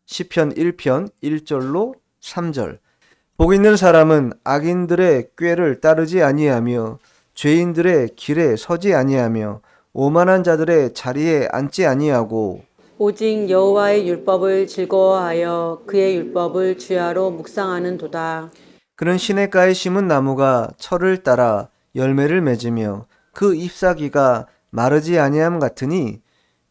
시편 1편 1절로 3절. 복 있는 사람은 악인들의 꾀를 따르지 아니하며 죄인들의 길에 서지 아니하며 오만한 자들의 자리에 앉지 아니하고 오직 여호와의 율법을 즐거워하여 그의 율법을 주야로 묵상하는도다. 그는 시냇가에 심은 나무가 철을 따라 열매를 맺으며 그 잎사귀가 마르지 아니함 같으니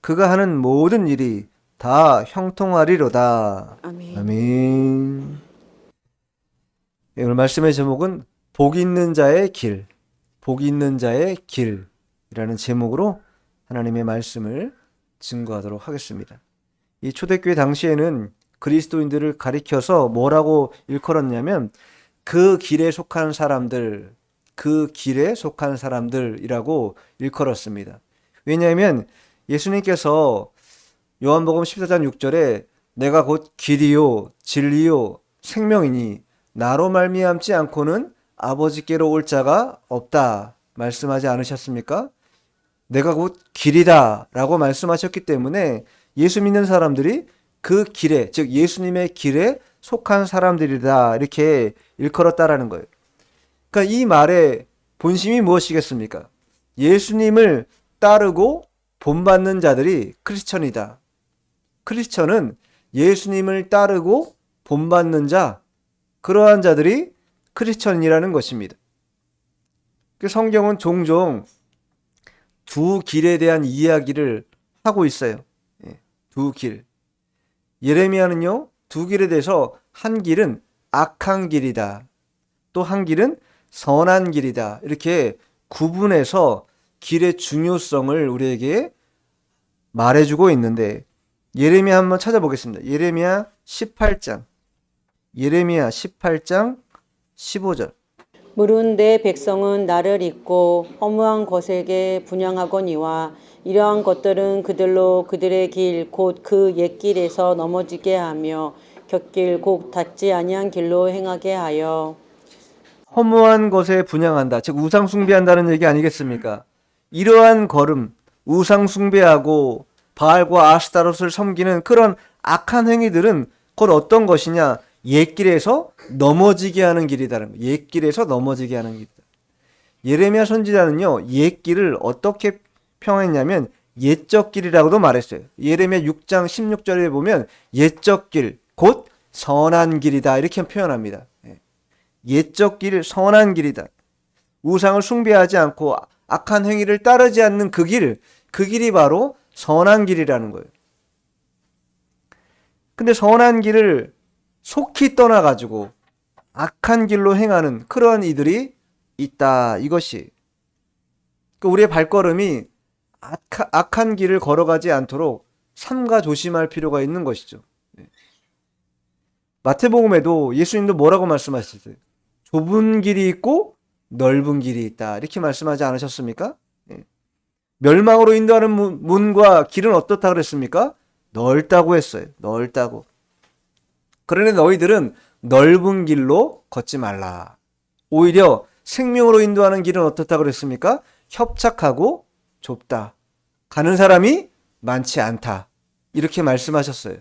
그가 하는 모든 일이 다 형통하리로다. 아멘. 아멘. 오늘 말씀의 제목은 복 있는 자의 길, 복 있는 자의 길이라는 제목으로 하나님의 말씀을 증거하도록 하겠습니다. 이 초대교회 당시에는 그리스도인들을 가리켜서 뭐라고 일컬었냐면 그 길에 속한 사람들, 그 길에 속한 사람들이라고 일컬었습니다. 왜냐하면 예수님께서 요한복음 14장 6절에 내가 곧 길이요 진리요 생명이니 나로 말미암지 않고는 아버지께로 올 자가 없다 말씀하지 않으셨습니까? 내가 곧 길이다 라고 말씀하셨기 때문에 예수 믿는 사람들이 그 길에, 즉 예수님의 길에 속한 사람들이다 이렇게 일컬었다라는 거예요. 그러니까 이 말의 본심이 무엇이겠습니까? 예수님을 따르고 본받는 자들이 크리스천이다. 크리스천은 예수님을 따르고 본받는 자, 그러한 자들이 크리스천이라는 것입니다. 성경은 종종 두 길에 대한 이야기를 하고 있어요. 두 길. 예레미야는요, 두 길에 대해서 한 길은 악한 길이다. 또 한 길은 선한 길이다. 이렇게 구분해서 길의 중요성을 우리에게 말해주고 있는데 예레미야 한번 찾아보겠습니다. 예레미야 18장 15절. 물은 내 백성은 나를 잊고 허무한 것에게 분향하거니와 이러한 것들은 그들로 그들의 길 곧 그 옛길에서 넘어지게 하며 곁길 곧 닿지 아니한 길로 행하게 하여 허무한 것에 분향한다. 즉 우상 숭배한다는 얘기 아니겠습니까? 이러한 걸음, 우상 숭배하고 바알과 아스타롯을 섬기는 그런 악한 행위들은 곧 어떤 것이냐? 옛길에서 넘어지게 하는 길이다는 거예요. 옛길에서 넘어지게 하는 길이다. 예레미야 선지자는요, 옛길을 어떻게 평했냐면 옛적 길이라고도 말했어요. 예레미야 6장 16절에 보면 옛적 길, 곧 선한 길이다 이렇게 표현합니다. 옛적 길, 선한 길이다. 우상을 숭배하지 않고 악한 행위를 따르지 않는 그 길이 바로 선한 길이라는 거예요. 근데 선한 길을 속히 떠나가지고 악한 길로 행하는 그런 이들이 있다. 이것이. 우리의 발걸음이 악한 길을 걸어가지 않도록 삼가 조심할 필요가 있는 것이죠. 마태복음에도 예수님도 뭐라고 말씀하셨어요? 좁은 길이 있고 넓은 길이 있다. 이렇게 말씀하지 않으셨습니까? 멸망으로 인도하는 문과 길은 어떻다 그랬습니까? 넓다고 했어요. 넓다고. 그러니 너희들은 넓은 길로 걷지 말라. 오히려 생명으로 인도하는 길은 어떻다 그랬습니까? 협착하고 좁다. 가는 사람이 많지 않다. 이렇게 말씀하셨어요.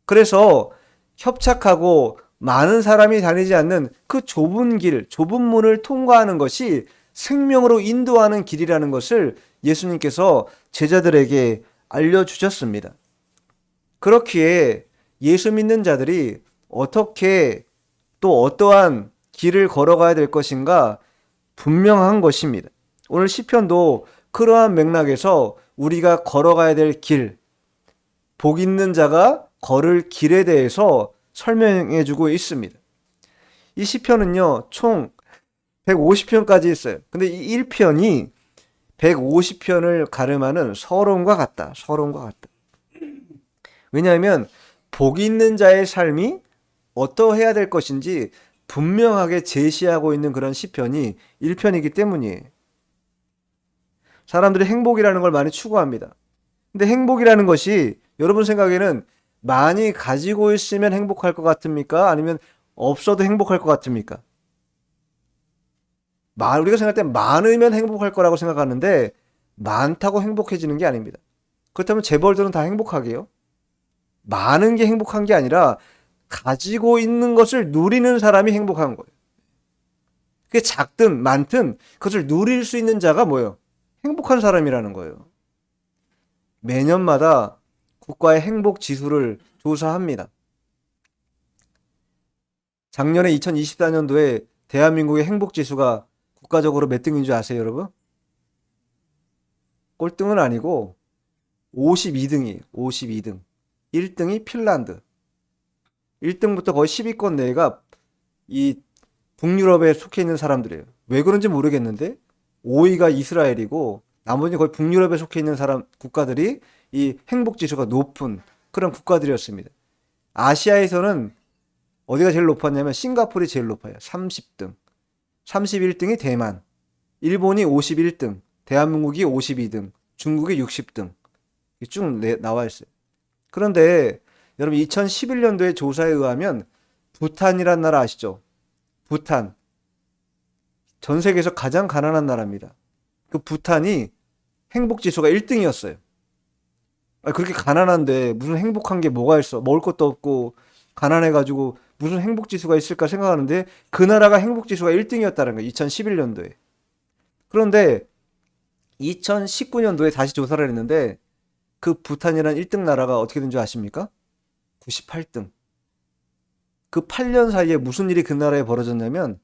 그래서 협착하고 많은 사람이 다니지 않는 그 좁은 길, 좁은 문을 통과하는 것이 생명으로 인도하는 길이라는 것을 예수님께서 제자들에게 알려주셨습니다. 그렇기에 예수 믿는 자들이 어떻게 또 어떠한 길을 걸어가야 될 것인가 분명한 것입니다. 오늘 시편도 그러한 맥락에서 우리가 걸어가야 될 길, 복 있는 자가 걸을 길에 대해서 설명해 주고 있습니다. 이 시편은요, 총 150편까지 있어요. 근데 이 1편이 150편을 가름하는 서론과 같다. 서론과 같다. 왜냐하면 복 있는 자의 삶이 어떠해야 될 것인지 분명하게 제시하고 있는 그런 시편이 1편이기 때문이에요. 사람들이 행복이라는 걸 많이 추구합니다. 근데 행복이라는 것이 여러분 생각에는 많이 가지고 있으면 행복할 것 같습니까? 아니면 없어도 행복할 것 같습니까? 우리가 생각할 때 많으면 행복할 거라고 생각하는데 많다고 행복해지는 게 아닙니다. 그렇다면 재벌들은 다 행복하게요? 많은 게 행복한 게 아니라 가지고 있는 것을 누리는 사람이 행복한 거예요. 그게 작든 많든 그것을 누릴 수 있는 자가 뭐예요? 행복한 사람이라는 거예요. 매년마다 국가의 행복 지수를 조사합니다. 작년에 2024년도에 대한민국의 행복 지수가 국가적으로 몇 등인 줄 아세요, 여러분? 꼴등은 아니고 52등이에요. 52등. 1등이 핀란드. 1등부터 거의 10위권 내가 이 북유럽에 속해 있는 사람들이에요. 왜 그런지 모르겠는데 5위가 이스라엘이고 나머지 거의 북유럽에 속해 있는 국가들이 이 행복 지수가 높은 그런 국가들이었습니다. 아시아에서는 어디가 제일 높았냐면 싱가포르이 제일 높아요. 30등. 31등이 대만. 일본이 51등. 대한민국이 52등. 중국이 60등. 쭉 나와 있어요. 그런데 여러분 2011년도에 조사에 의하면 부탄이란 나라 아시죠? 부탄. 전 세계에서 가장 가난한 나라입니다. 그 부탄이 행복지수가 1등이었어요. 그렇게 가난한데 무슨 행복한 게 뭐가 있어? 먹을 것도 없고 가난해가지고 무슨 행복지수가 있을까 생각하는데 그 나라가 행복지수가 1등이었다는 거예요. 2011년도에. 그런데 2019년도에 다시 조사를 했는데 그 부탄이라는 1등 나라가 어떻게 된 줄 아십니까? 98등. 그 8년 사이에 무슨 일이 그 나라에 벌어졌냐면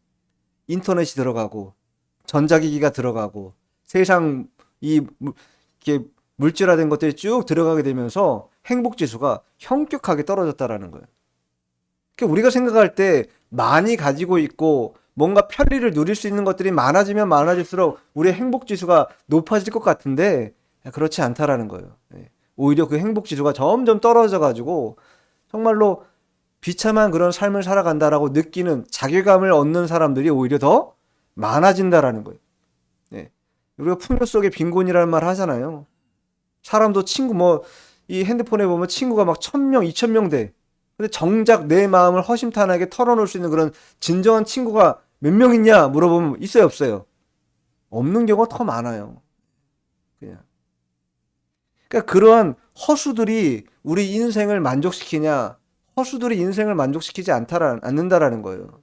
인터넷이 들어가고 전자기기가 들어가고 세상 이렇게 물질화된 것들이 쭉 들어가게 되면서 행복지수가 현격하게 떨어졌다라는 거예요. 그러니까 우리가 생각할 때 많이 가지고 있고 뭔가 편리를 누릴 수 있는 것들이 많아지면 많아질수록 우리의 행복지수가 높아질 것 같은데 그렇지 않다라는 거예요. 오히려 그 행복지수가 점점 떨어져가지고 정말로 비참한 그런 삶을 살아간다라고 느끼는 자괴감을 얻는 사람들이 오히려 더 많아진다라는 거예요. 우리가 풍요 속의 빈곤이라는 말 하잖아요. 사람도 친구 이 핸드폰에 보면 친구가 막 1000명, 2000명 돼. 근데 정작 내 마음을 허심탄회하게 털어놓을 수 있는 그런 진정한 친구가 몇 명 있냐 물어보면 있어요, 없어요? 없는 경우가 더 많아요. 그냥. 그러니까 그러한 허수들이 우리 인생을 만족시키냐? 허수들이 인생을 만족시키지 않는다라는 거예요.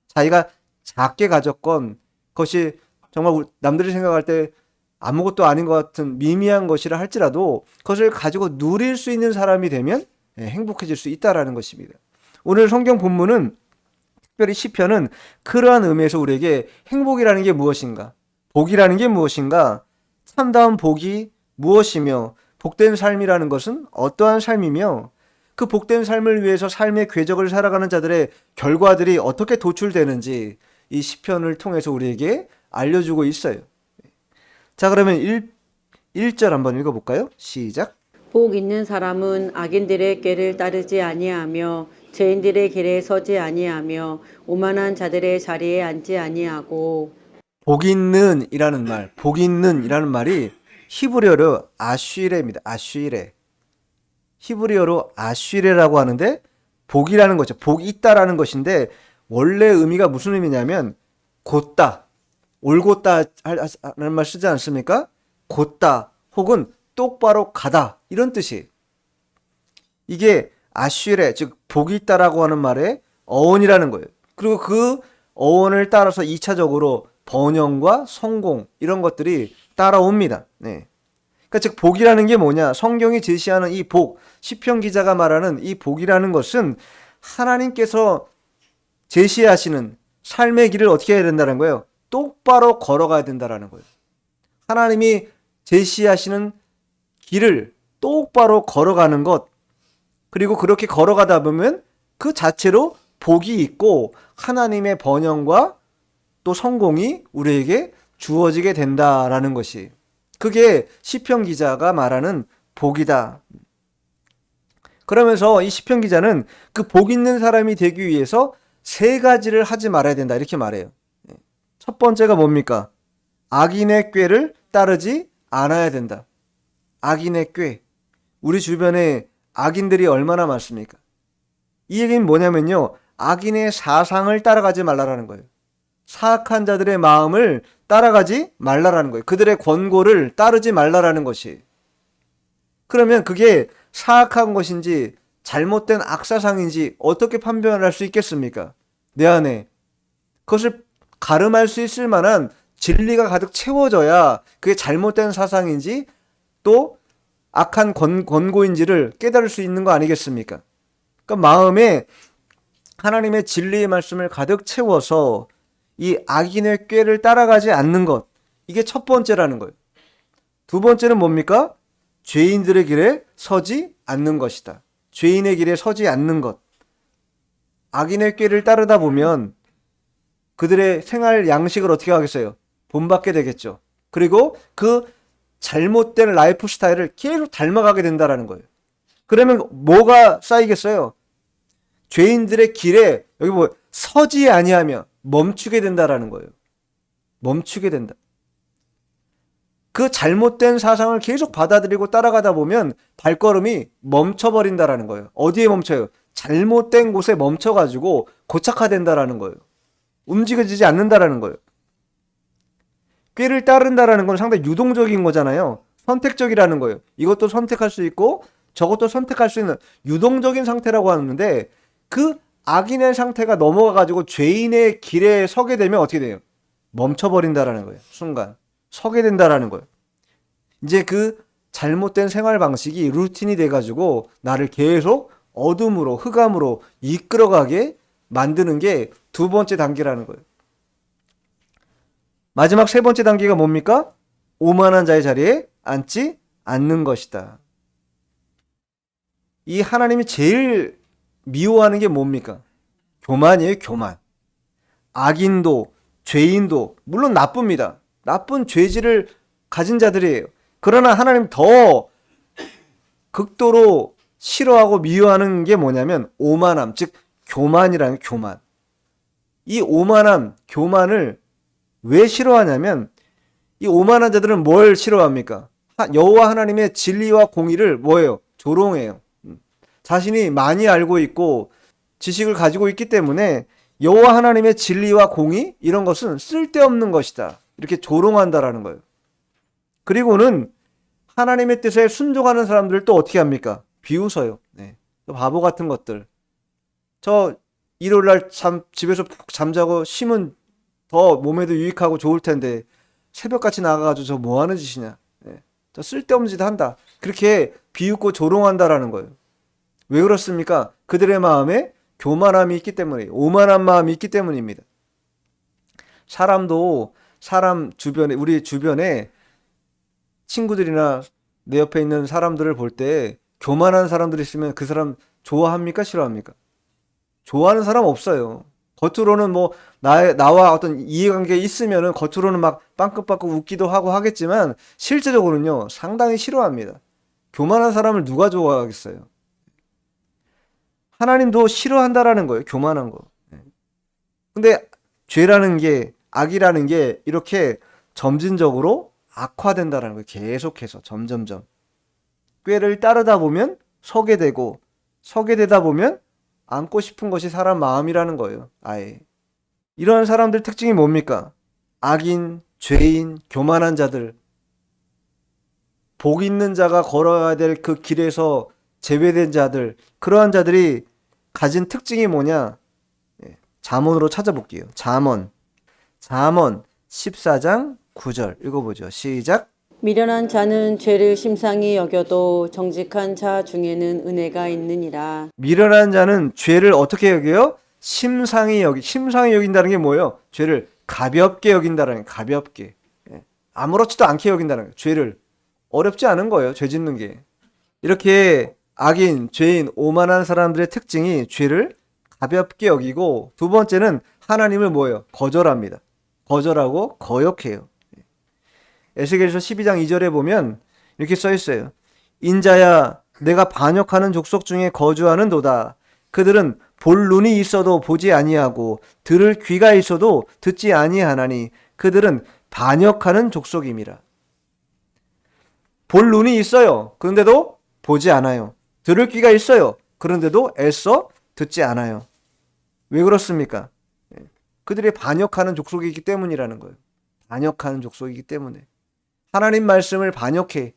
자기가 작게 가졌건 그것이 정말 남들이 생각할 때 아무것도 아닌 것 같은 미미한 것이라 할지라도 그것을 가지고 누릴 수 있는 사람이 되면 행복해질 수 있다라는 것입니다. 오늘 성경 본문은 특별히 시편은 그러한 의미에서 우리에게 행복이라는 게 무엇인가, 복이라는 게 무엇인가, 참다운 복이 무엇이며 복된 삶이라는 것은 어떠한 삶이며 그 복된 삶을 위해서 삶의 궤적을 살아가는 자들의 결과들이 어떻게 도출되는지 이 시편을 통해서 우리에게 알려주고 있어요. 자, 그러면 1절 한번 읽어볼까요? 시작. 복 있는 사람은 악인들의 꾀를 따르지 아니하며 죄인들의 길에 서지 아니하며 오만한 자들의 자리에 앉지 아니하고. 복 있는 이라는 말, 복 있는 이라는 말이 히브리어로 아쉬레입니다. 아쉬레. 히브리어로 아쉬레라고 하는데 복이라는 거죠. 복이 있다라는 것인데 원래 의미가 무슨 의미냐면 곧다, 올곧다 하는 말 쓰지 않습니까? 곧다 혹은 똑바로 가다 이런 뜻이. 이게 아쉬레 즉 복이 있다라고 하는 말의 어원이라는 거예요. 그리고 그 어원을 따라서 2차적으로 번영과 성공 이런 것들이 따라옵니다. 그러니까 즉 복이라는 게 뭐냐? 성경이 제시하는 이 복, 시편 기자가 말하는 이 복이라는 것은 하나님께서 제시하시는 삶의 길을 어떻게 해야 된다는 거예요? 똑바로 걸어가야 된다라는 거예요. 하나님이 제시하시는 길을 똑바로 걸어가는 것, 그리고 그렇게 걸어가다 보면 그 자체로 복이 있고 하나님의 번영과 또 성공이 우리에게 주어지게 된다라는 것이, 그게 시편 기자가 말하는 복이다. 그러면서 이 시편 기자는 그 복 있는 사람이 되기 위해서 세 가지를 하지 말아야 된다 이렇게 말해요. 첫 번째가 뭡니까? 악인의 꾀를 따르지 않아야 된다. 악인의 꾀. 우리 주변에 악인들이 얼마나 많습니까? 이 얘기는 뭐냐면요, 악인의 사상을 따라가지 말라라는 거예요. 사악한 자들의 마음을 따라가지 말라라는 거예요. 그들의 권고를 따르지 말라라는 것이. 그러면 그게 사악한 것인지 잘못된 악사상인지 어떻게 판별할 수 있겠습니까? 내 안에 그것을 가름할 수 있을 만한 진리가 가득 채워져야 그게 잘못된 사상인지 또 악한 권고인지를 깨달을 수 있는 거 아니겠습니까? 그러니까 마음에 하나님의 진리의 말씀을 가득 채워서 이 악인의 꾀를 따라가지 않는 것, 이게 첫 번째라는 거예요. 두 번째는 뭡니까? 죄인들의 길에 서지 않는 것이다. 죄인의 길에 서지 않는 것. 악인의 꾀를 따르다 보면 그들의 생활 양식을 어떻게 하겠어요? 본받게 되겠죠. 그리고 그 잘못된 라이프 스타일을 계속 닮아가게 된다는 거예요. 그러면 뭐가 쌓이겠어요? 죄인들의 길에 여기 뭐 서지 아니하며 멈추게 된다라는 거예요. 멈추게 된다. 그 잘못된 사상을 계속 받아들이고 따라가다 보면 발걸음이 멈춰버린다라는 거예요. 어디에 멈춰요? 잘못된 곳에 멈춰가지고 고착화된다라는 거예요. 움직여지지 않는다라는 거예요. 꾀를 따른다라는 건 상당히 유동적인 거잖아요. 선택적이라는 거예요. 이것도 선택할 수 있고 저것도 선택할 수 있는 유동적인 상태라고 하는데 그 악인의 상태가 넘어가가지고 죄인의 길에 서게 되면 어떻게 돼요? 멈춰버린다라는 거예요. 순간. 서게 된다라는 거예요. 이제 그 잘못된 생활 방식이 루틴이 돼가지고 나를 계속 어둠으로 흑암으로 이끌어가게 만드는 게 두 번째 단계라는 거예요. 마지막 세 번째 단계가 뭡니까? 오만한 자의 자리에 앉지 않는 것이다. 이 하나님이 제일 미워하는 게 뭡니까? 교만이에요, 교만. 악인도 죄인도 물론 나쁩니다. 나쁜 죄질을 가진 자들이에요. 그러나 하나님 더 극도로 싫어하고 미워하는 게 뭐냐면 오만함, 즉 교만이라는 교만. 이 오만함, 교만을 왜 싫어하냐면 이 오만한 자들은 뭘 싫어합니까? 여호와 하나님의 진리와 공의를 뭐예요? 조롱해요. 자신이 많이 알고 있고 지식을 가지고 있기 때문에 여호와 하나님의 진리와 공의 이런 것은 쓸데없는 것이다. 이렇게 조롱한다라는 거예요. 그리고는 하나님의 뜻에 순종하는 사람들을 또 어떻게 합니까? 비웃어요. 네. 또 바보 같은 것들. 저 일요일날 집에서 푹 잠자고 쉬면 더 몸에도 유익하고 좋을 텐데 새벽같이 나가가지고 저 뭐하는 짓이냐. 네. 저 쓸데없는 짓 한다. 그렇게 비웃고 조롱한다라는 거예요. 왜 그렇습니까? 그들의 마음에 교만함이 있기 때문에 오만한 마음이 있기 때문입니다. 사람도 사람 주변에 우리 주변에 친구들이나 내 옆에 있는 사람들을 볼 때 교만한 사람들이 있으면 그 사람 좋아합니까? 싫어합니까? 좋아하는 사람 없어요. 겉으로는 뭐 나와 어떤 이해관계 있으면은 겉으로는 막 빵긋빵긋 웃기도 하고 하겠지만 실제적으로는요 상당히 싫어합니다. 교만한 사람을 누가 좋아하겠어요? 하나님도 싫어한다라는 거예요. 교만한 거. 근데 죄라는 게 악이라는 게 이렇게 점진적으로 악화된다라는 거예요. 계속해서 점점점. 꾀를 따르다 보면 서게 되고 서게 되다 보면 안고 싶은 것이 사람 마음이라는 거예요. 아예. 이런 사람들 특징이 뭡니까? 악인, 죄인, 교만한 자들. 복 있는 자가 걸어야 될 그 길에서 제외된 자들. 그러한 자들이 가진 특징이 뭐냐? 잠언으로 찾아볼게요. 잠언 14장 9절 읽어보죠. 시작. 미련한 자는 죄를 심상히 여겨도 정직한 자 중에는 은혜가 있느니라. 미련한 자는 죄를 어떻게 여겨요? 심상히 여긴다는 게 뭐예요? 죄를 가볍게 여긴다는 거예요. 가볍게. 아무렇지도 않게 여긴다는 거예요. 죄를. 어렵지 않은 거예요. 죄 짓는 게. 이렇게 악인, 죄인, 오만한 사람들의 특징이 죄를 가볍게 여기고 두 번째는 하나님을 뭐예요? 거절합니다. 거절하고 거역해요. 에스겔서 12장 2절에 보면 이렇게 써 있어요. 인자야 내가 반역하는 족속 중에 거주하는도다. 그들은 볼 눈이 있어도 보지 아니하고 들을 귀가 있어도 듣지 아니하나니 그들은 반역하는 족속임이라. 볼 눈이 있어요. 그런데도 보지 않아요. 들을 귀가 있어요. 그런데도 애써 듣지 않아요. 왜 그렇습니까? 그들이 반역하는 족속이기 때문이라는 거예요. 반역하는 족속이기 때문에. 하나님 말씀을 반역해.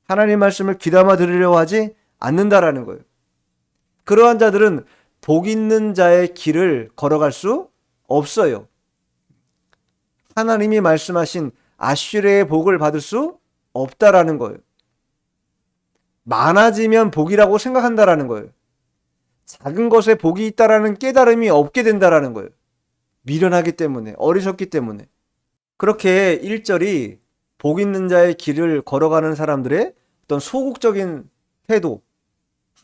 하나님 말씀을 귀담아 들으려고 하지 않는다라는 거예요. 그러한 자들은 복 있는 자의 길을 걸어갈 수 없어요. 하나님이 말씀하신 아슈레의 복을 받을 수 없다라는 거예요. 많아지면 복이라고 생각한다라는 거예요. 작은 것에 복이 있다라는 깨달음이 없게 된다라는 거예요. 미련하기 때문에, 어리석기 때문에. 그렇게 1절이 복 있는 자의 길을 걸어가는 사람들의 어떤 소극적인 태도,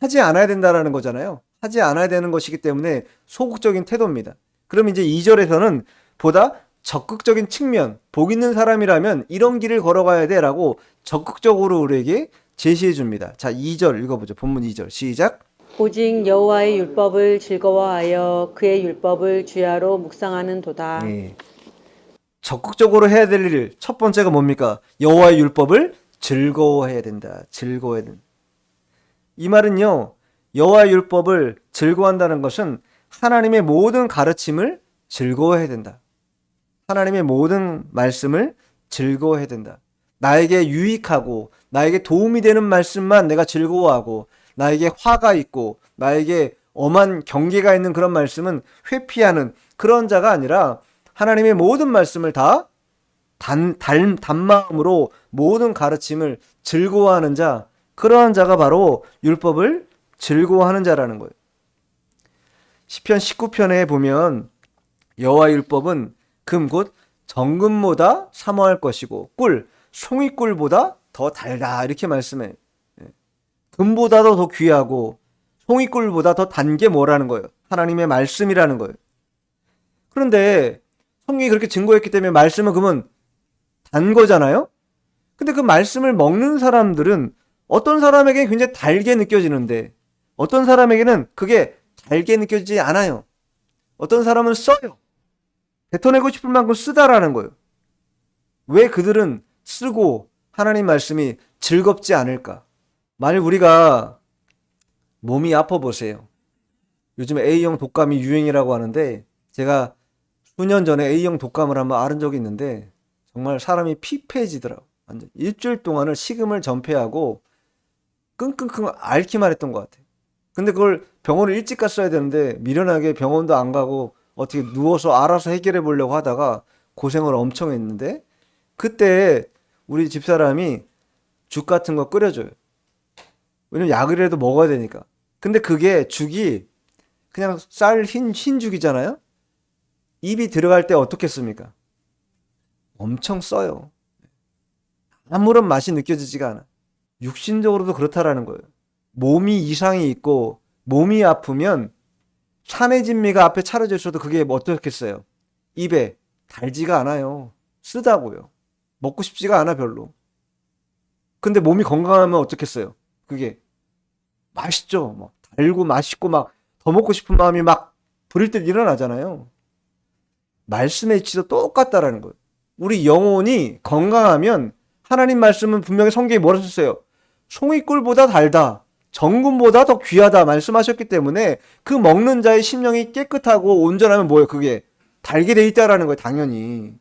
하지 않아야 된다라는 거잖아요. 하지 않아야 되는 것이기 때문에 소극적인 태도입니다. 그럼 이제 2절에서는 보다 적극적인 측면, 복 있는 사람이라면 이런 길을 걸어가야 돼 라고 적극적으로 우리에게 제시해 줍니다. 자, 2절 읽어보죠. 본문 2절 시작. 오직 여호와의 율법을 즐거워하여 그의 율법을 주야로 묵상하는 도다. 예. 적극적으로 해야 될 일, 첫 번째가 뭡니까? 여호와의 율법을 즐거워해야 된다. 즐거워해야 된다. 이 말은요, 여호와의 율법을 즐거워한다는 것은 하나님의 모든 가르침을 즐거워해야 된다. 하나님의 모든 말씀을 즐거워해야 된다. 나에게 유익하고 나에게 도움이 되는 말씀만 내가 즐거워하고, 나에게 화가 있고 나에게 엄한 경계가 있는 그런 말씀은 회피하는 그런 자가 아니라, 하나님의 모든 말씀을 다 단마음으로 모든 가르침을 즐거워하는 자, 그러한 자가 바로 율법을 즐거워하는 자라는 거예요. 시편 19편에 보면 여호와의 율법은 금 곧 정금보다 사모할 것이고 꿀, 송이꿀보다 더 달다 이렇게 말씀해요. 금보다도 더 귀하고 송이꿀보다 더 단 게 뭐라는 거예요? 하나님의 말씀이라는 거예요. 그런데 성경이 그렇게 증거했기 때문에 말씀은 그러면 단 거잖아요? 근데 그 말씀을 먹는 사람들은 어떤 사람에게는 굉장히 달게 느껴지는데 어떤 사람에게는 그게 달게 느껴지지 않아요. 어떤 사람은 써요. 뱉어내고 싶을 만큼 쓰다라는 거예요. 왜 그들은 쓰고 하나님 말씀이 즐겁지 않을까? 만일 우리가 몸이 아파 보세요. 요즘 A형 독감이 유행이라고 하는데 제가 수년 전에 A형 독감을 한번 앓은 적이 있는데 정말 사람이 피폐해지더라고. 완전 일주일 동안을 식음을 전폐하고 끙끙끙 앓기만 했던 것 같아요. 근데 그걸 병원을 일찍 갔어야 되는데 미련하게 병원도 안 가고 어떻게 누워서 알아서 해결해 보려고 하다가 고생을 엄청 했는데, 그때 우리 집사람이 죽 같은 거 끓여줘요. 왜냐면 약이라도 먹어야 되니까. 근데 그게 죽이 그냥 쌀 흰 죽이잖아요. 입이 들어갈 때 어떻겠습니까? 엄청 써요. 아무런 맛이 느껴지지가 않아. 육신적으로도 그렇다라는 거예요. 몸이 이상이 있고 몸이 아프면 산의 진미가 앞에 차려져 있어도 그게 뭐 어떻겠어요? 입에 달지가 않아요. 쓰다고요. 먹고 싶지가 않아 별로. 근데 몸이 건강하면 어떻겠어요? 그게 맛있죠. 막 달고 맛있고 막 더 먹고 싶은 마음이 막 부릴 때 일어나잖아요. 말씀의 이치도 똑같다라는 거예요. 우리 영혼이 건강하면 하나님 말씀은 분명히 성경에 뭐라 썼어요? 송이꿀보다 달다. 정금보다 더 귀하다 말씀하셨기 때문에 그 먹는 자의 심령이 깨끗하고 온전하면 뭐예요? 그게 달게 돼 있다라는 거예요. 당연히.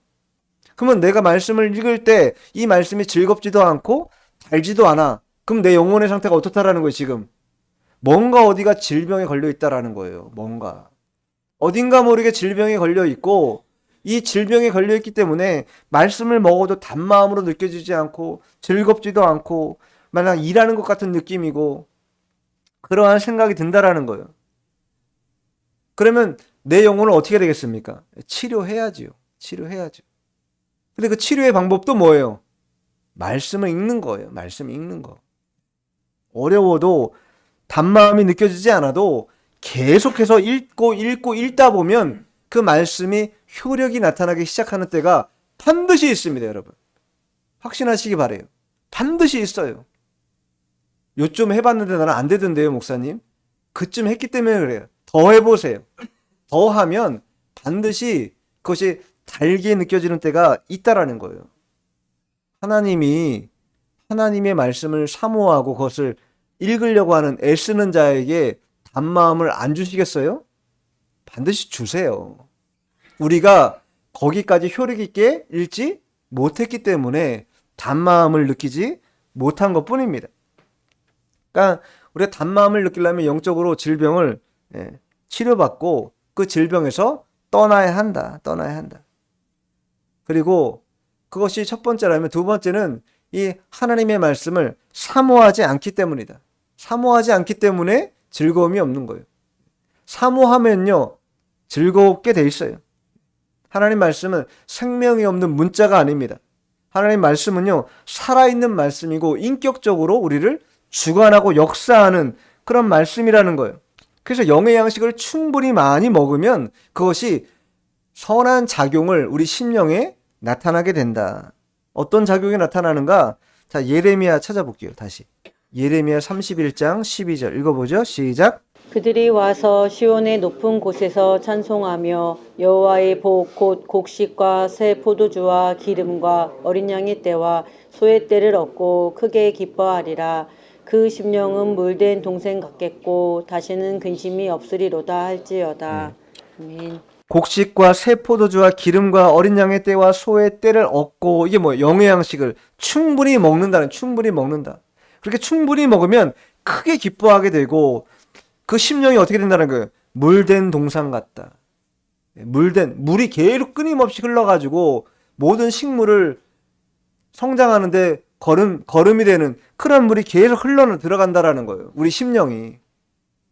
그러면 내가 말씀을 읽을 때 이 말씀이 즐겁지도 않고 달지도 않아. 그럼 내 영혼의 상태가 어떻다라는 거예요, 지금? 뭔가 어디가 질병에 걸려 있다라는 거예요. 뭔가. 어딘가 모르게 질병에 걸려 있고, 이 질병에 걸려 있기 때문에 말씀을 먹어도 단마음으로 느껴지지 않고 즐겁지도 않고 마냥 일하는 것 같은 느낌이고 그러한 생각이 든다라는 거예요. 그러면 내 영혼은 어떻게 되겠습니까? 치료해야지요. 치료해야죠. 근데 그 치료의 방법도 뭐예요? 말씀을 읽는 거예요. 말씀 읽는 거. 어려워도 단마음이 느껴지지 않아도 계속해서 읽다 보면 그 말씀이 효력이 나타나기 시작하는 때가 반드시 있습니다, 여러분. 확신하시기 바래요. 반드시 있어요. 요즘 해봤는데 나는 안 되던데요, 목사님. 그쯤 했기 때문에 그래요. 더 해보세요. 더 하면 반드시 그것이 달게 느껴지는 때가 있다라는 거예요. 하나님이 하나님의 말씀을 사모하고 그것을 읽으려고 하는 애쓰는 자에게 단마음을 안 주시겠어요? 반드시 주세요. 우리가 거기까지 효력 있게 읽지 못했기 때문에 단마음을 느끼지 못한 것 뿐입니다. 그러니까 우리가 단마음을 느끼려면 영적으로 질병을 치료받고 그 질병에서 떠나야 한다. 떠나야 한다. 그리고 그것이 첫 번째라면 두 번째는 이 하나님의 말씀을 사모하지 않기 때문이다. 사모하지 않기 때문에 즐거움이 없는 거예요. 사모하면요, 즐겁게 돼 있어요. 하나님 말씀은 생명이 없는 문자가 아닙니다. 하나님 말씀은요, 살아있는 말씀이고 인격적으로 우리를 주관하고 역사하는 그런 말씀이라는 거예요. 그래서 영의 양식을 충분히 많이 먹으면 그것이 선한 작용을 우리 심령에 나타나게 된다. 어떤 작용이 나타나는가? 자, 예레미야 찾아볼게요. 다시. 예레미야 31장 12절 읽어보죠. 시작. 그들이 와서 시온의 높은 곳에서 찬송하며 여호와의 복 곧 곡식과 새 포도주와 기름과 어린 양의 떼와 소의 떼를 얻고 크게 기뻐하리라. 그 심령은 물된 동생 같겠고 다시는 근심이 없으리로다 할지어다. 아멘. 곡식과 새 포도주와 기름과 어린 양의 떼와 소의 떼를 얻고, 이게 뭐 영의 양식을 충분히 먹는다는, 충분히 먹는다. 그렇게 충분히 먹으면 크게 기뻐하게 되고 그 심령이 어떻게 된다는 거예요? 물된 동상 같다. 물이 계속 끊임없이 흘러가지고 모든 식물을 성장하는데 걸음이 되는 그런 물이 계속 들어간다라는 거예요. 우리 심령이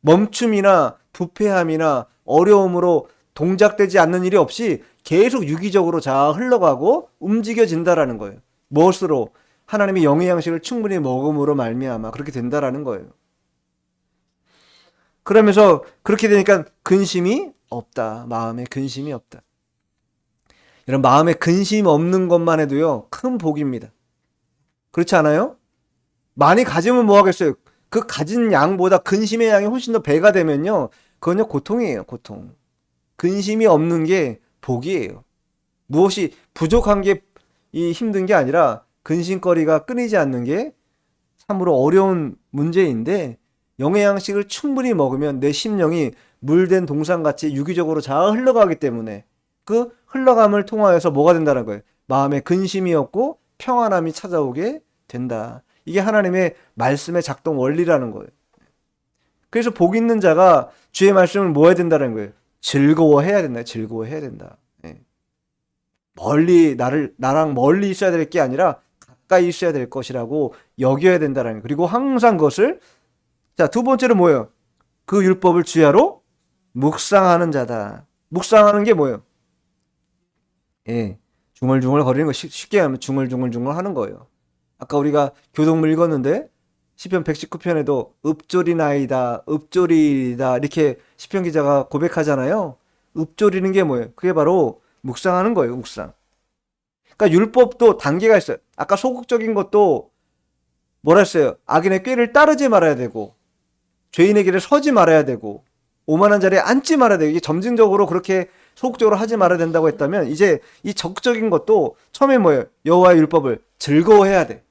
멈춤이나 부패함이나 어려움으로 동작되지 않는 일이 없이 계속 유기적으로 흘러가고 움직여진다라는 거예요. 무엇으로? 하나님의 영의 양식을 충분히 먹음으로 말미암아 그렇게 된다라는 거예요. 그러면서 그렇게 되니까 근심이 없다. 마음에 근심이 없다. 이런 마음에 근심 없는 것만 해도요, 큰 복입니다. 그렇지 않아요? 많이 가지면 뭐 하겠어요? 그 가진 양보다 근심의 양이 훨씬 더 배가 되면요, 그건요, 고통이에요, 고통. 근심이 없는 게 복이에요. 무엇이 부족한 게 힘든 게 아니라 근심거리가 끊이지 않는 게 참으로 어려운 문제인데, 영의 양식을 충분히 먹으면 내 심령이 물된 동상같이 유기적으로 흘러가기 때문에 그 흘러감을 통하여서 뭐가 된다는 거예요? 마음에 근심이 없고 평안함이 찾아오게 된다. 이게 하나님의 말씀의 작동 원리라는 거예요. 그래서 복 있는 자가 주의 말씀을 뭐 해야 된다는 거예요? 즐거워해야 된다. 즐거워해야 된다. 나랑 멀리 있어야 될 게 아니라 가까이 있어야 될 것이라고 여겨야 된다는 거예요. 그리고 항상 그것을, 자, 두 번째로 뭐예요? 그 율법을 주야로 묵상하는 자다. 묵상하는 게 뭐예요? 중얼중얼 거리는 거, 쉽게 하면 중얼중얼 하는 거예요. 아까 우리가 교동문 읽었는데 시편 119편에도 읍조리나이다, 읍조리이다 이렇게 시편 기자가 고백하잖아요. 읍조리는 게 뭐예요? 그게 바로 묵상하는 거예요. 묵상. 그러니까 율법도 단계가 있어요. 아까 소극적인 것도 뭐라 했어요? 악인의 꾀를 따르지 말아야 되고 죄인의 길에 서지 말아야 되고 오만한 자리에 앉지 말아야 되고, 이게 점진적으로 그렇게 소극적으로 하지 말아야 된다고 했다면, 이제 이 적극적인 것도 처음에 뭐예요? 여호와의 율법을 즐거워해야 돼.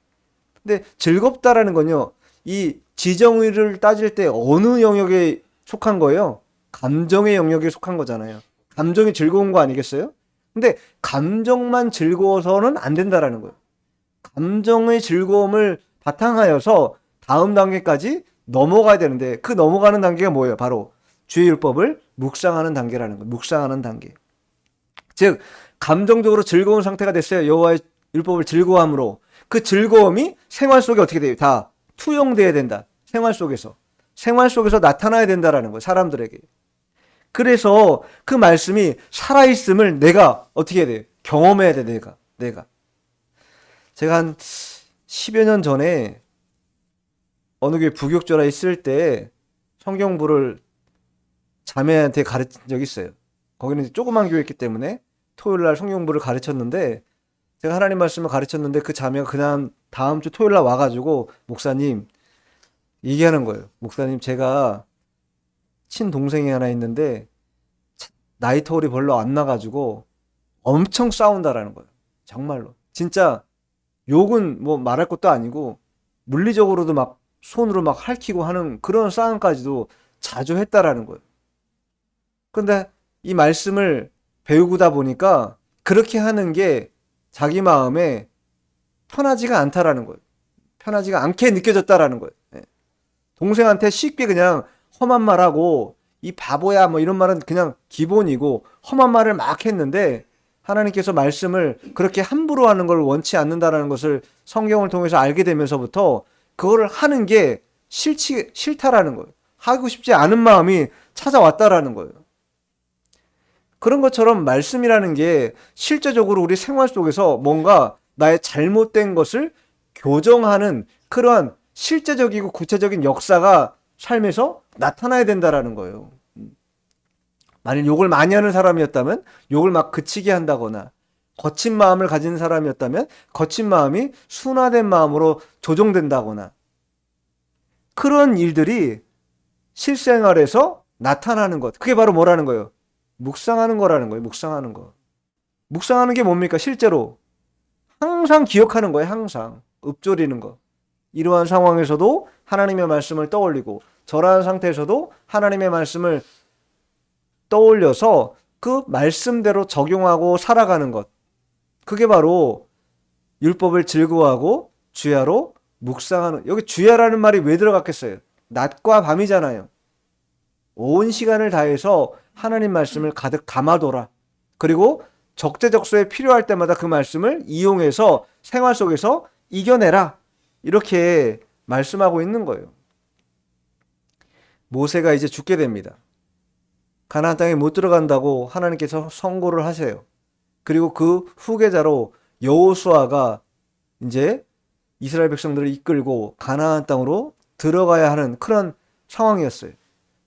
근데 즐겁다라는 건요, 이 지정의를 따질 때 어느 영역에 속한 거예요? 감정의 영역에 속한 거잖아요. 감정이 즐거운 거 아니겠어요? 근데 감정만 즐거워서는 안 된다라는 거예요. 감정의 즐거움을 바탕하여서 다음 단계까지 넘어가야 되는데, 그 넘어가는 단계가 뭐예요? 바로 주의 율법을 묵상하는 단계라는 거예요. 묵상하는 단계. 즉 감정적으로 즐거운 상태가 됐어요. 여호와의 율법을 즐거워함으로 그 즐거움이 생활 속에 어떻게 돼요? 다 투영돼야 된다. 생활 속에서 나타나야 된다라는 거예요. 사람들에게. 그래서 그 말씀이 살아있음을 내가 어떻게 해야 돼요? 경험해야 돼. 내가. 제가 한 10여 년 전에 어느 교회 부교육조라 있을 때 성경부를 자매한테 가르친 적이 있어요. 거기는 조그만 교회였기 때문에 토요일날 성경부를 가르쳤는데, 제가 하나님 말씀을 가르쳤는데 그 자매가 다음 주 토요일날 와가지고, 목사님, 얘기하는 거예요. 목사님, 제가 친동생이 하나 있는데 나이 터울이 별로 안 나가지고 엄청 싸운다라는 거예요. 정말로. 진짜 욕은 뭐 말할 것도 아니고 물리적으로도 막 손으로 막 핥히고 하는 그런 싸움까지도 자주 했다라는 거예요. 근데 이 말씀을 배우다 보니까 그렇게 하는 게 자기 마음에 편하지가 않다라는 거예요. 편하지가 않게 느껴졌다라는 거예요. 동생한테 쉽게 그냥 험한 말하고 이 바보야 뭐 이런 말은 그냥 기본이고 험한 말을 막 했는데 하나님께서 말씀을 그렇게 함부로 하는 걸 원치 않는다라는 것을 성경을 통해서 알게 되면서부터 그거를 하는 게 싫다라는 거예요. 하고 싶지 않은 마음이 찾아왔다라는 거예요. 그런 것처럼 말씀이라는 게 실제적으로 우리 생활 속에서 뭔가 나의 잘못된 것을 교정하는 그러한 실제적이고 구체적인 역사가 삶에서 나타나야 된다라는 거예요. 만일 욕을 많이 하는 사람이었다면 욕을 막 그치게 한다거나 거친 마음을 가진 사람이었다면 거친 마음이 순화된 마음으로 조정된다거나 그런 일들이 실생활에서 나타나는 것. 그게 바로 뭐라는 거예요? 묵상하는 거라는 거예요. 묵상하는 거. 묵상하는 게 뭡니까? 실제로 항상 기억하는 거예요. 항상 읊조리는 거. 이러한 상황에서도 하나님의 말씀을 떠올리고 저러한 상태에서도 하나님의 말씀을 떠올려서 그 말씀대로 적용하고 살아가는 것. 그게 바로 율법을 즐거워하고 주야로 묵상하는. 여기 주야라는 말이 왜 들어갔겠어요? 낮과 밤이잖아요. 온 시간을 다해서 하나님 말씀을 가득 담아둬라. 그리고 적재적소에 필요할 때마다 그 말씀을 이용해서 생활 속에서 이겨내라. 이렇게 말씀하고 있는 거예요. 모세가 이제 죽게 됩니다. 가나안 땅에 못 들어간다고 하나님께서 선고를 하세요. 그리고 그 후계자로 여호수아가 이제 이스라엘 백성들을 이끌고 가나안 땅으로 들어가야 하는 그런 상황이었어요.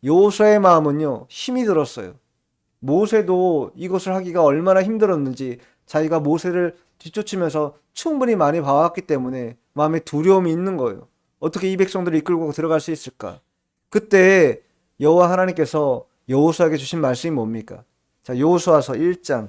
여호수아의 마음은요, 힘이 들었어요. 모세도 이것을 하기가 얼마나 힘들었는지 자기가 모세를 뒤쫓으면서 충분히 많이 봐왔기 때문에 마음에 두려움이 있는 거예요. 어떻게 이 백성들을 이끌고 들어갈 수 있을까? 그때 여호와 하나님께서 여호수아에게 주신 말씀이 뭡니까? 자, 여호수아서 1장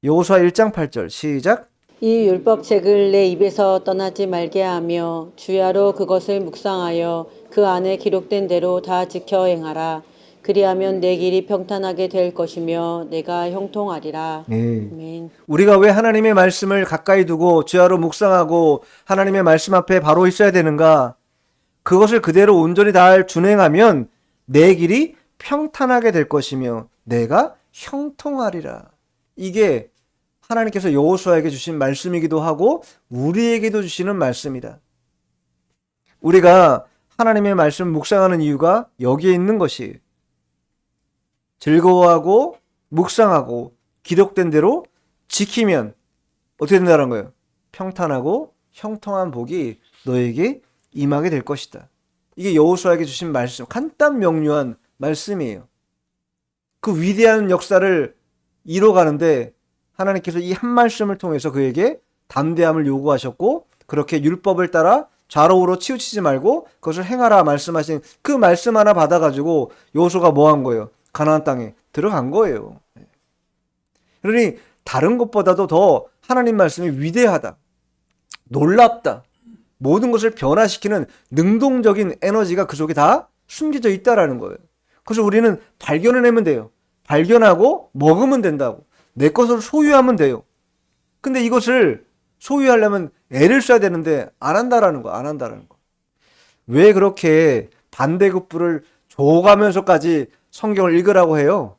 8절 시작. 이 율법책을 내 입에서 떠나지 말게 하며 주야로 그것을 묵상하여 그 안에 기록된 대로 다 지켜 행하라. 그리하면 내 길이 평탄하게 될 것이며 내가 형통하리라. 아멘. 우리가 왜 하나님의 말씀을 가까이 두고 주야로 묵상하고 하나님의 말씀 앞에 바로 있어야 되는가? 그것을 그대로 온전히 다 준행하면 내 길이 평탄하게 될 것이며 내가 형통하리라. 이게 하나님께서 여호수아에게 주신 말씀이기도 하고 우리에게도 주시는 말씀이다. 우리가 하나님의 말씀 묵상하는 이유가 여기에 있는 것이에요. 즐거워하고 묵상하고 기록된 대로 지키면 어떻게 된다는 거예요? 평탄하고 형통한 복이 너에게 임하게 될 것이다. 이게 여호수아에게 주신 말씀, 간단 명료한 말씀이에요. 그 위대한 역사를 이뤄가는데 하나님께서 이 한 말씀을 통해서 그에게 담대함을 요구하셨고 그렇게 율법을 따라 좌로우로 치우치지 말고 그것을 행하라 말씀하신 그 말씀 하나 받아가지고 여호수아가 뭐 한 거예요? 가나안 땅에 들어간 거예요. 그러니 다른 것보다도 더 하나님 말씀이 위대하다, 놀랍다, 모든 것을 변화시키는 능동적인 에너지가 그 속에 다 숨겨져 있다라는 거예요. 그래서 우리는 발견해내면 돼요. 발견하고 먹으면 된다고. 내 것을 소유하면 돼요. 근데 이것을 소유하려면 애를 써야 되는데 안 한다라는 거, 안 한다라는 거. 왜 그렇게 반대급부를 줘가면서까지 성경을 읽으라고 해요?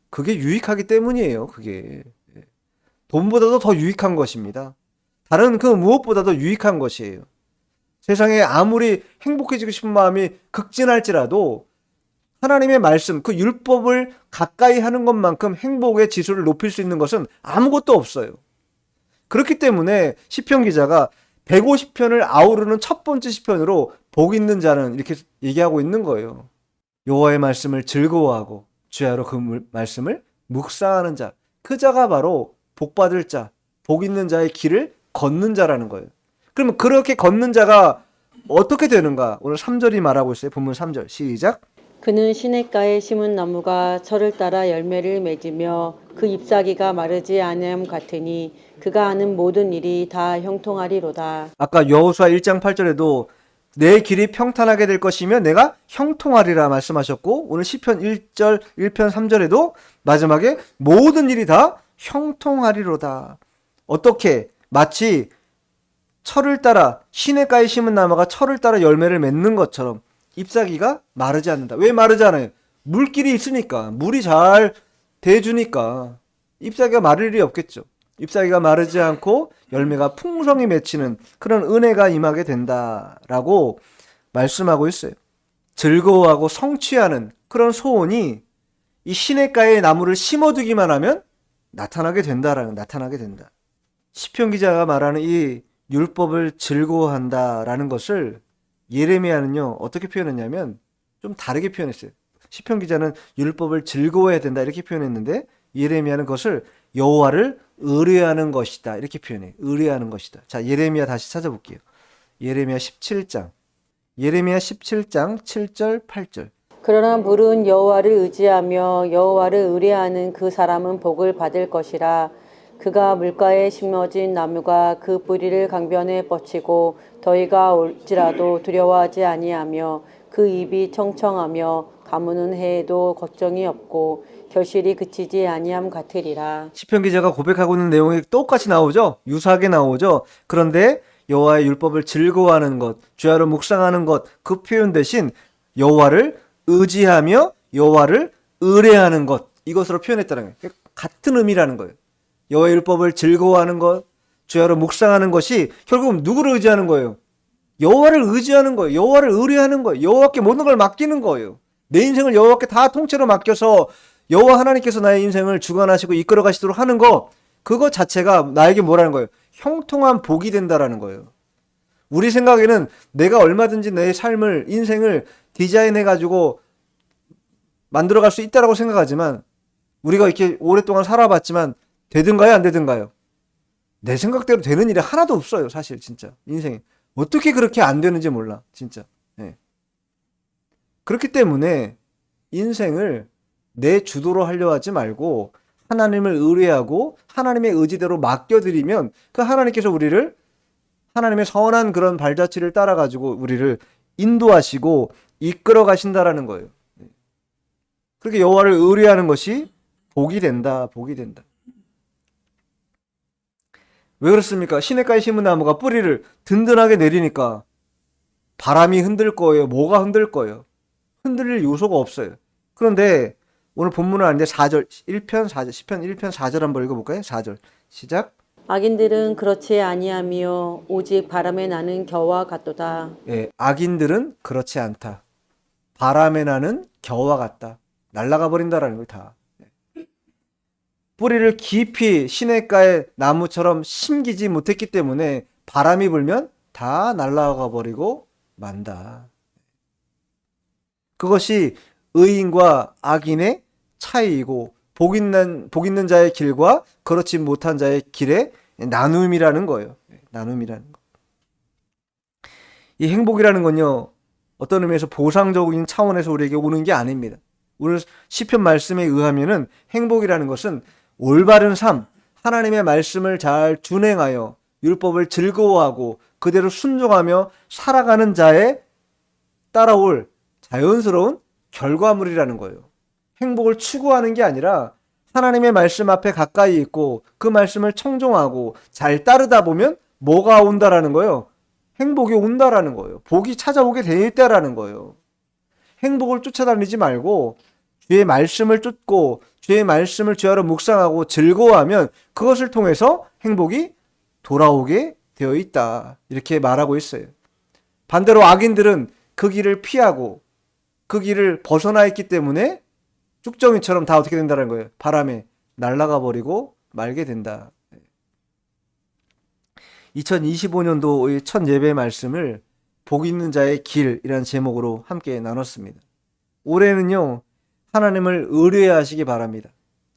그게 유익하기 때문이에요. 그게 돈보다도 더 유익한 것입니다. 다른 그 무엇보다도 유익한 것이에요. 세상에 아무리 행복해지고 싶은 마음이 극진할지라도 하나님의 말씀, 그 율법을 가까이 하는 것만큼 행복의 지수를 높일 수 있는 것은 아무것도 없어요. 그렇기 때문에 시편 기자가 150편을 아우르는 첫 번째 시편으로 복 있는 자는 이렇게 얘기하고 있는 거예요. 여호와의 말씀을 즐거워하고 주야로 그 말씀을 묵상하는 자, 그 자가 바로 복 받을 자, 복 있는 자의 길을 걷는 자라는 거예요. 그러면 그렇게 걷는 자가 어떻게 되는가? 오늘 3절이 말하고 있어요. 본문 3절 시작. 그는 시냇가에 심은 나무가 철을 따라 열매를 맺으며 그 잎사귀가 마르지 않음 같으니 그가 하는 모든 일이 다 형통하리로다. 아까 여호수아 1장 8절에도 내 길이 평탄하게 될 것이며 내가 형통하리라 말씀하셨고 오늘 시편 1절 1편 3절에도 마지막에 모든 일이 다 형통하리로다. 어떻게? 마치 철을 따라 시냇가에 심은 나무가 철을 따라 열매를 맺는 것처럼 잎사귀가 마르지 않는다. 왜 마르지 않아요? 물길이 있으니까, 물이 잘 대주니까 잎사귀가 마를 일이 없겠죠. 잎사귀가 마르지 않고 열매가 풍성히 맺히는 그런 은혜가 임하게 된다라고 말씀하고 있어요. 즐거워하고 성취하는 그런 소원이 이 시냇가에 나무를 심어두기만 하면 나타나게 된다. 시편 기자가 말하는 이 율법을 즐거워한다라는 것을 예레미야는요 어떻게 표현했냐면 좀 다르게 표현했어요. 시편 기자는 율법을 즐거워해야 된다 이렇게 표현했는데 예레미야는 그것을 여호와를 의뢰하는 것이다 이렇게 표현해요. 의뢰하는 것이다. 자, 예레미야 다시 찾아볼게요. 예레미야 17장 7절 8절. 그러나 물은 여호와를 의지하며 여호와를 의뢰하는 그 사람은 복을 받을 것이라. 그가 물가에 심어진 나무가 그 뿌리를 강변에 뻗치고 더위가 올지라도 두려워하지 아니하며 그 잎이 청청하며 가무는 해에도 걱정이 없고 결실이 그치지 아니함 같으리라. 시편 기자가 고백하고 있는 내용이 똑같이 나오죠. 유사하게 나오죠. 그런데 여호와의 율법을 즐거워하는 것, 주야로 묵상하는 것, 그 표현 대신 여호와를 의지하며 여호와를 의뢰하는 것, 이것으로 표현했다는 거예요. 같은 의미라는 거예요. 여호와의 율법을 즐거워하는 것, 주야로 묵상하는 것이 결국은 누구를 의지하는 거예요? 여호와를 의지하는 거예요. 여호와를 의뢰하는 거예요. 여호와께 모든 걸 맡기는 거예요. 내 인생을 여호와께 다 통째로 맡겨서 여호와 하나님께서 나의 인생을 주관하시고 이끌어 가시도록 하는 거, 그거 자체가 나에게 뭐라는 거예요? 형통한 복이 된다라는 거예요. 우리 생각에는 내가 얼마든지 내 삶을, 인생을 디자인해가지고 만들어갈 수 있다라고 생각하지만, 우리가 이렇게 오랫동안 살아봤지만 되든가요, 안 되든가요? 내 생각대로 되는 일이 하나도 없어요, 사실 진짜 인생에. 어떻게 그렇게 안 되는지 몰라, 진짜. 네. 그렇기 때문에 인생을 내 주도로 하려 하지 말고 하나님을 의뢰하고 하나님의 의지대로 맡겨드리면 그 하나님께서 우리를 하나님의 선한 그런 발자취를 따라가지고 우리를 인도하시고 이끌어 가신다라는 거예요. 그렇게 여호와를 의뢰하는 것이 복이 된다. 왜 그렇습니까? 시냇가에 심은 나무가 뿌리를 든든하게 내리니까 바람이 흔들 거예요. 뭐가 흔들 거예요? 흔들릴 요소가 없어요. 그런데 오늘 본문은 아닌데 4절, 1편 4절, 시편 1편 4절 한번 읽어볼까요? 4절 시작. 악인들은 그렇지 아니하며 오직 바람에 나는 겨와 같도다. 예, 악인들은 그렇지 않다. 바람에 나는 겨와 같다. 날아가 버린다라는 거 다. 뿌리를 깊이 시냇가의 나무처럼 심기지 못했기 때문에 바람이 불면 다 날아가 버리고 만다. 그것이 의인과 악인의 차이이고 복 있는 자의 길과 그렇지 못한 자의 길의 나눔이라는 거예요. 나눔이라는 거. 이 행복이라는 건요, 어떤 의미에서 보상적인 차원에서 우리에게 오는 게 아닙니다. 오늘 시편 말씀에 의하면은 행복이라는 것은 올바른 삶, 하나님의 말씀을 잘 준행하여 율법을 즐거워하고 그대로 순종하며 살아가는 자에 따라올 자연스러운 결과물이라는 거예요. 행복을 추구하는 게 아니라 하나님의 말씀 앞에 가까이 있고 그 말씀을 청종하고 잘 따르다 보면 뭐가 온다라는 거예요? 행복이 온다라는 거예요. 복이 찾아오게 돼 있다라는 거예요. 행복을 쫓아다니지 말고 주의 말씀을 쫓고 주의 말씀을 주야로 묵상하고 즐거워하면 그것을 통해서 행복이 돌아오게 되어 있다. 이렇게 말하고 있어요. 반대로 악인들은 그 길을 피하고 그 길을 벗어나 있기 때문에 쭉정이처럼 다 어떻게 된다는 거예요? 바람에 날아가 버리고 말게 된다. 2025년도의 첫 예배 말씀을 복 있는 자의 길이라는 제목으로 함께 나눴습니다. 올해는요, 하나님을 의뢰하시기 바랍니다.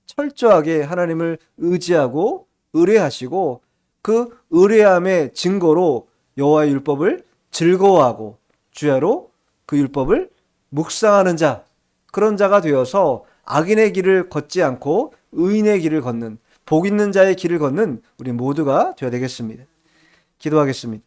철저하게 하나님을 의지하고 의뢰하시고 그 의뢰함의 증거로 여호와의 율법을 즐거워하고 주야로 그 율법을 묵상하는 자, 그런 자가 되어서 악인의 길을 걷지 않고 의인의 길을 걷는 복 있는 자의 길을 걷는 우리 모두가 되어야 되겠습니다. 기도하겠습니다.